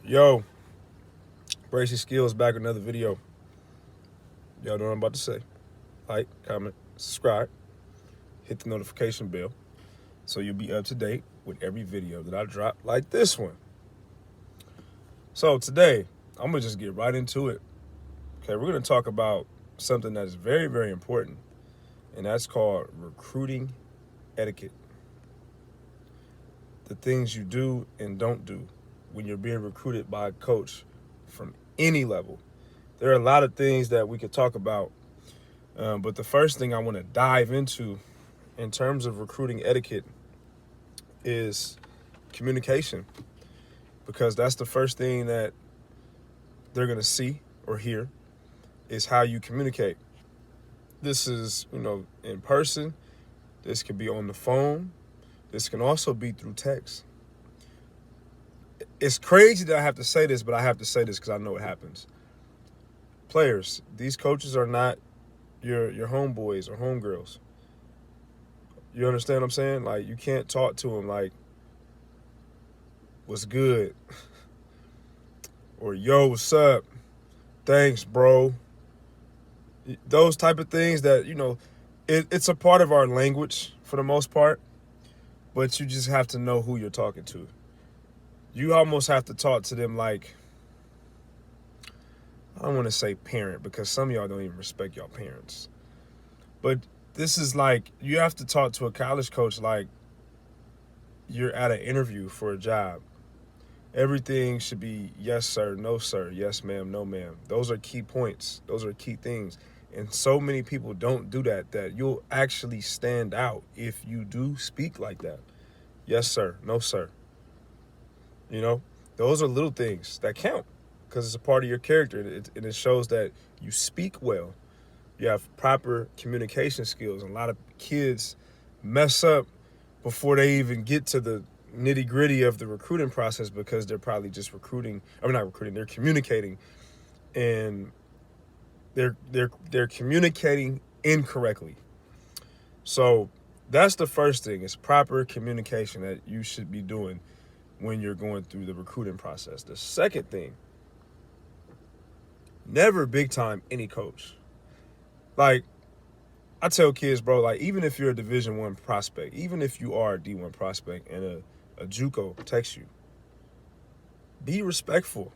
Yo, Brace your skills back with another video. Y'all know what I'm about to say. Like, comment, subscribe, hit the notification bell so you'll be up to date with every video that I drop like this one. So today, I'm going to just get right into it. Okay, we're going to talk about something that is very, very important, and that's called recruiting etiquette. The things you do and don't do when you're being recruited by a coach from any level. There are a lot of things that we could talk about, but the first thing I want to dive into in terms of recruiting etiquette is communication, because that's the first thing that they're going to see or hear is how you communicate. This is, in person. This could be on the phone. This can also be through text. It's crazy that I have to say this, but I have to say this because I know it happens. Players, these coaches are not your homeboys or homegirls. You understand what I'm saying? Like, you can't talk to them like, what's good? Or, yo, what's up? Thanks, bro. Those type of things that, it's a part of our language for the most part, but you just have to know who you're talking to. You almost have to talk to them like, I don't want to say parent, because some of y'all don't even respect y'all parents. But this is like, you have to talk to a college coach like you're at an interview for a job. Everything should be yes, sir, no, sir, yes, ma'am, no, ma'am. Those are key points. Those are key things. And so many people don't do that you'll actually stand out if you do speak like that. Yes, sir, no, sir. Those are little things that count because it's a part of your character, and it shows that you speak well. You have proper communication skills. And a lot of kids mess up before they even get to the nitty-gritty of the recruiting process because they're probably just they're communicating, and they're communicating incorrectly. So that's the first thing, is proper communication that you should be doing when you're going through the recruiting process. The second thing, never big time any coach. Like, I tell kids, bro, like, even if you're a Division I prospect, even if you are a D1 prospect and a JUCO texts you, be respectful.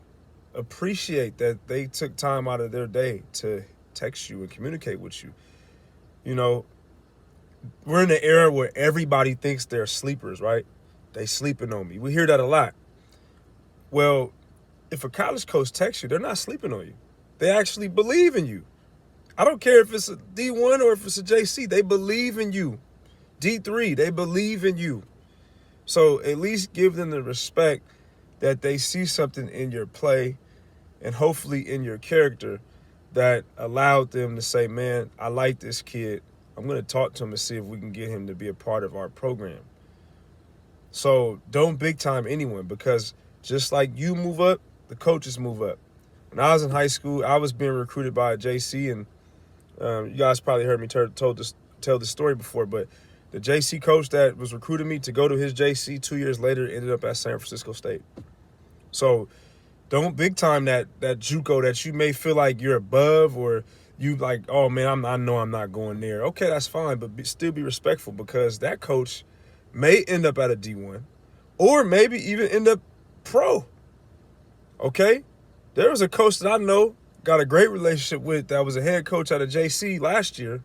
Appreciate that they took time out of their day to text you and communicate with you. We're in an era where everybody thinks they're sleepers, right? They sleeping on me. We hear that a lot. Well, if a college coach texts you, they're not sleeping on you. They actually believe in you. I don't care if it's a D1 or if it's a JC. They believe in you. D3, they believe in you. So at least give them the respect that they see something in your play and hopefully in your character that allowed them to say, man, I like this kid. I'm going to talk to him and see if we can get him to be a part of our program. So don't big time anyone, because just like you move up, the coaches move up. When I was in high school, I was being recruited by a JC, and you guys probably heard me tell this story before, but the JC coach that was recruiting me to go to his JC 2 years later ended up at San Francisco State. So don't big time that JUCO that you may feel like you're above, or you like, oh man, I know I'm not going there. Okay, that's fine, but still be respectful, because that coach may end up at a D1 or maybe even end up pro. Okay? There was a coach that I know, got a great relationship with, that was a head coach at a JC last year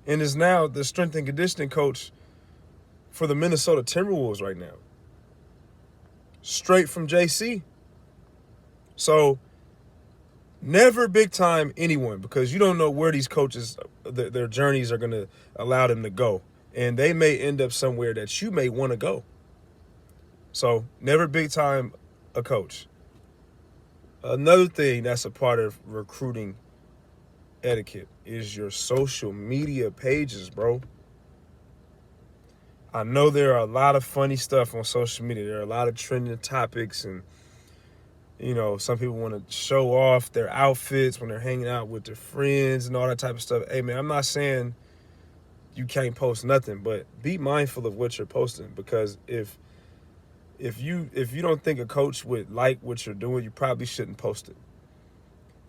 and is now the strength and conditioning coach for the Minnesota Timberwolves right now. Straight from JC. So never big time anyone, because you don't know where these coaches, their journeys are going to allow them to go. And they may end up somewhere that you may want to go. So never big time a coach. Another thing that's a part of recruiting etiquette is your social media pages, bro. I know there are a lot of funny stuff on social media. There are a lot of trending topics, and some people want to show off their outfits when they're hanging out with their friends and all that type of stuff. Hey man, I'm not saying you can't post nothing, but be mindful of what you're posting, because if if you don't think a coach would like what you're doing, you probably shouldn't post it.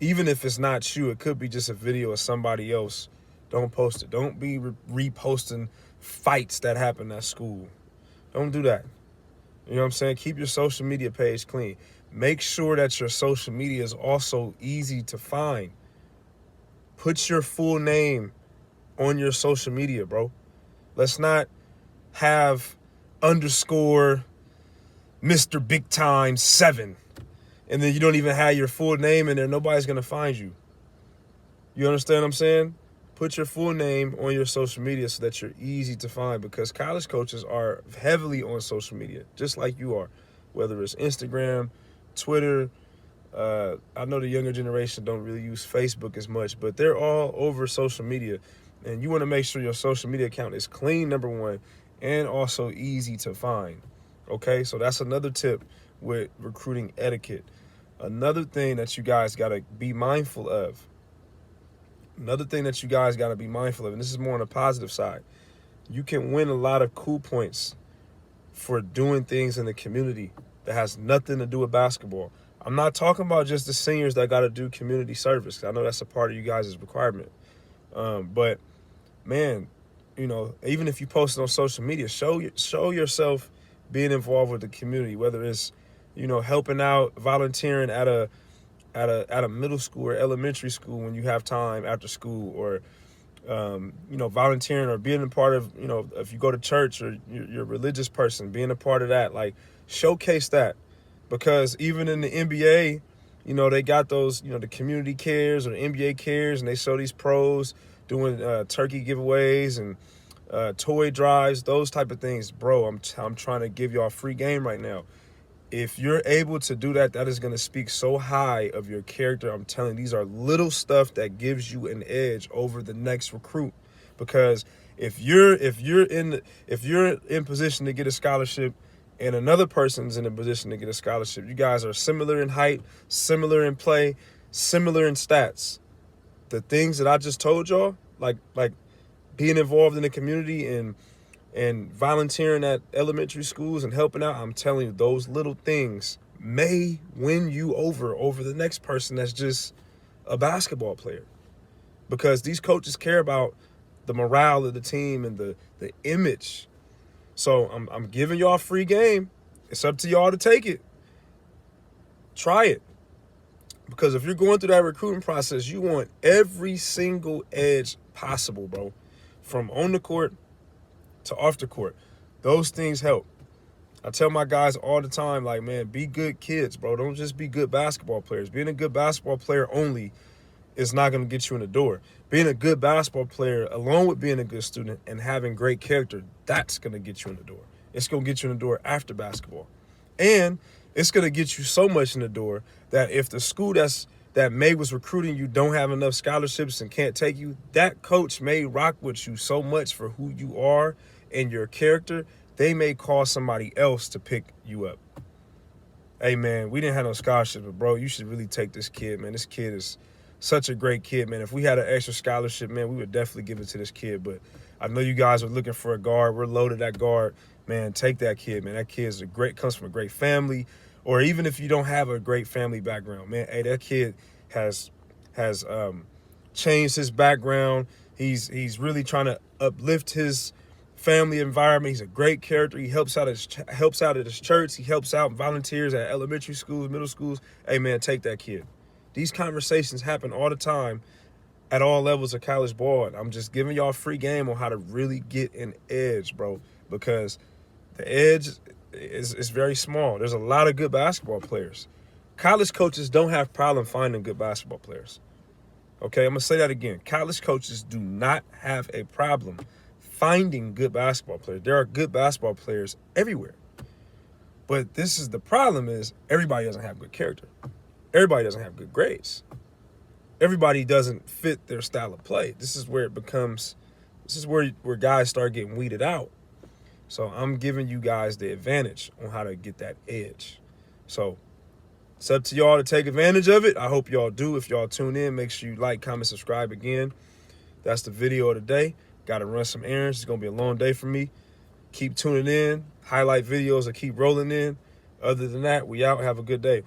Even if it's not you, it could be just a video of somebody else. Don't post it. Don't be reposting fights that happen at school. Don't do that. You know what I'm saying? Keep your social media page clean. Make sure that your social media is also easy to find. Put your full name on your social media, bro. Let's not have underscore Mr. Big Time 7. And then you don't even have your full name in there. Nobody's going to find you. You understand what I'm saying? Put your full name on your social media so that you're easy to find, because college coaches are heavily on social media, just like you are, whether it's Instagram, Twitter. I know the younger generation don't really use Facebook as much, but they're all over social media. And you want to make sure your social media account is clean, number one, and also easy to find. Okay, so that's another tip with recruiting etiquette. Another thing that you guys got to be mindful of. And this is more on the positive side. You can win a lot of cool points for doing things in the community that has nothing to do with basketball. I'm not talking about just the seniors that got to do community service. I know that's a part of you guys' requirement. But, man, you know, even if you post it on social media, show yourself being involved with the community, whether it's, you know, helping out, volunteering at a middle school or elementary school when you have time after school, or you know, volunteering or being a part of, you know, if you go to church or you're a religious person, being a part of that. Like, showcase that, because even in the NBA, you know, they got those, you know, the community cares or the NBA cares, and they show these pros doing turkey giveaways and toy drives, those type of things. Bro, I'm trying to give y'all free game right now. If you're able to do that, that is going to speak so high of your character. I'm telling you, these are little stuff that gives you an edge over the next recruit. Because if you're in position to get a scholarship and another person's in a position to get a scholarship, you guys are similar in height, similar in play, similar in stats. The things that I just told y'all, like being involved in the community and volunteering at elementary schools and helping out, I'm telling you, those little things may win you over the next person that's just a basketball player. Because these coaches care about the morale of the team and the image. So I'm giving y'all free game. It's up to y'all to take it. Try it. Because if you're going through that recruiting process, you want every single edge possible, bro. From on the court to off the court. Those things help. I tell my guys all the time, like, man, be good kids, bro. Don't just be good basketball players. Being a good basketball player only is not going to get you in the door. Being a good basketball player, along with being a good student and having great character, that's going to get you in the door. It's going to get you in the door after basketball. And it's going to get you so much in the door that if the school that May was recruiting you don't have enough scholarships and can't take you, that coach may rock with you so much for who you are and your character, they may call somebody else to pick you up. Hey, man, we didn't have no scholarship, but, bro, you should really take this kid, man. This kid is such a great kid, man. If we had an extra scholarship, man, we would definitely give it to this kid. But I know you guys are looking for a guard. We're loaded at guard. Man, take that kid, man. That kid comes from a great family. Or even if you don't have a great family background, man, hey, that kid has changed his background. He's really trying to uplift his family environment. He's a great character. He helps out at his church. He helps out and volunteers at elementary schools, middle schools. Hey, man, take that kid. These conversations happen all the time at all levels of college ball. And I'm just giving y'all free game on how to really get an edge, bro, because the edge is very small. There's a lot of good basketball players. College coaches don't have problem finding good basketball players. Okay, I'm going to say that again. College coaches do not have a problem finding good basketball players. There are good basketball players everywhere. But the problem is everybody doesn't have good character. Everybody doesn't have good grades. Everybody doesn't fit their style of play. This is where guys start getting weeded out. So I'm giving you guys the advantage on how to get that edge. So it's up to y'all to take advantage of it. I hope y'all do. If y'all tune in, make sure you like, comment, subscribe again. That's the video of the day. Got to run some errands. It's going to be a long day for me. Keep tuning in. highlight videos that keep rolling in. Other than that, we out. Have a good day.